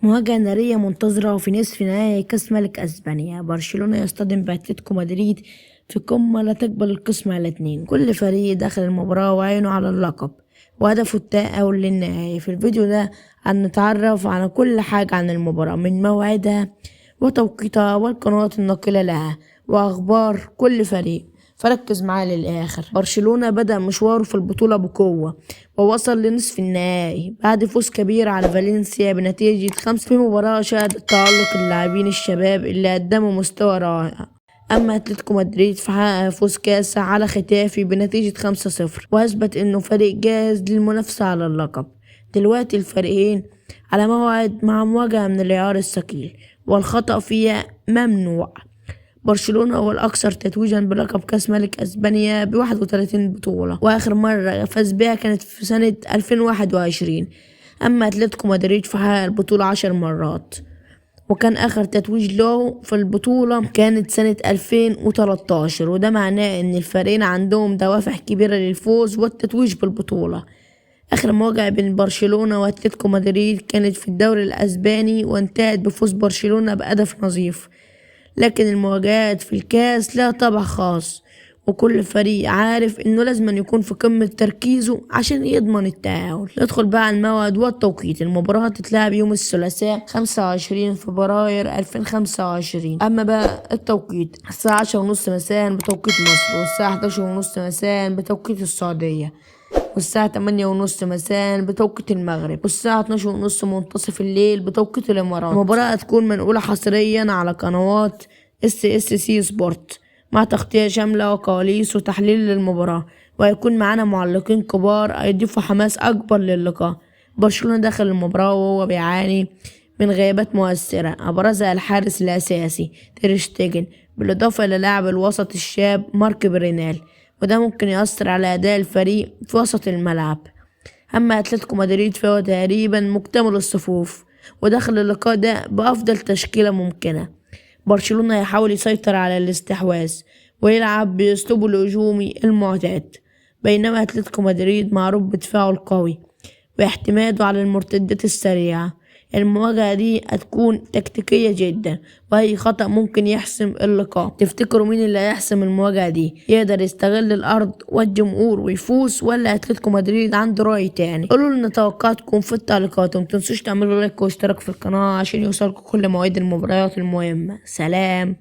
مواجهة نارية منتظرة في نصف نهائي كأس ملك أسبانيا. برشلونة يصطدم بأتلتيكو مدريد في قمة لا تقبل القسم على اتنين. كل فريق دخل المباراة وعينه على اللقب وهدفه التأهل للنهائي. في الفيديو ده هنتعرف على كل حاجة عن المباراة من موعدها وتوقيتها والقنوات الناقلة لها وأخبار كل فريق، فركز معاه للآخر. برشلونة بدأ مشواره في البطولة بقوة ووصل لنصف النهائي بعد فوز كبير على فالنسيا بنتيجة 5 في مباراة شهدت تألق اللاعبين الشباب اللي قدموا مستوى رائع. أما أتلتيكو مدريد فحقق فوز كاسح على ختافي بنتيجة 5-0 وأثبت إنه فريق جاهز للمنافسة على اللقب. دلوقتي الفريقين على موعد مع مواجهة من العيار الثقيل والخطأ فيها ممنوع. برشلونة هو الأكثر تتويجا بلقب كأس ملك أسبانيا ب31 بطولة، وآخر مرة فاز بها كانت في سنة 2021. أما أتلتيكو مدريد فحقق البطولة 10 مرات، وكان آخر تتويج له في البطولة كانت سنة 2013، وده معناه إن الفريقين عندهم دوافع كبيرة للفوز والتتويج بالبطولة. آخر مواجهة بين برشلونة وأتلتيكو مدريد كانت في الدوري الأسباني وانتهت بفوز برشلونة بهدف نظيف، لكن المواجهات في الكاس لها طابع خاص وكل فريق عارف انه لازم يكون في قمة تركيزه عشان يضمن التأهل. ندخل بقى على الموعد والتوقيت. المباراة هتتلعب يوم الثلاثاء 25 فبراير 2025. اما بقى التوقيت الساعة 10:30 مساء بتوقيت مصر، والساعة 11:30 مساء بتوقيت السعودية، والساعة 8:30 مساء بتوقيت المغرب، والساعة 12:30 منتصف الليل بتوقيت الإمارات. المباراة هتكون منقولة حصريا على قنوات SSC سبورت مع تغطية شاملة وكواليس وتحليل للمباراة، وهيكون معانا معلقين كبار هيضيفوا حماس أكبر للقاء. برشلونة دخل المباراة وهو بيعاني من غيابات مؤثرة أبرزها الحارس الأساسي تير شتيجن، بالإضافة إلى لاعب الوسط الشاب مارك برينال، وده ممكن يأثر على أداء الفريق في وسط الملعب. أما أتلتيكو مدريد فهو تقريبا مكتمل الصفوف ودخل اللقاء ده بأفضل تشكيلة ممكنة. برشلونة هيحاول يسيطر على الاستحواذ ويلعب بأسلوبه الهجومي المعتاد، بينما أتلتيكو مدريد معروف بدفاعه القوي واعتماده على المرتدات السريعة. المواجهة دي هتكون تكتيكية جدا وأي خطأ ممكن يحسم اللقاء. تفتكروا مين اللي هيحسم المواجهة دي؟ يقدر يستغل الأرض والجمهور ويفوز، ولا أتلتيكو مدريد عنده رأي تاني؟ قولوا لنا توقعاتكم في التعليقات، ومتنسوش تعملوا لايك واشتراك في القناة عشان يوصلكم كل مواعيد المباريات المهمة. سلام.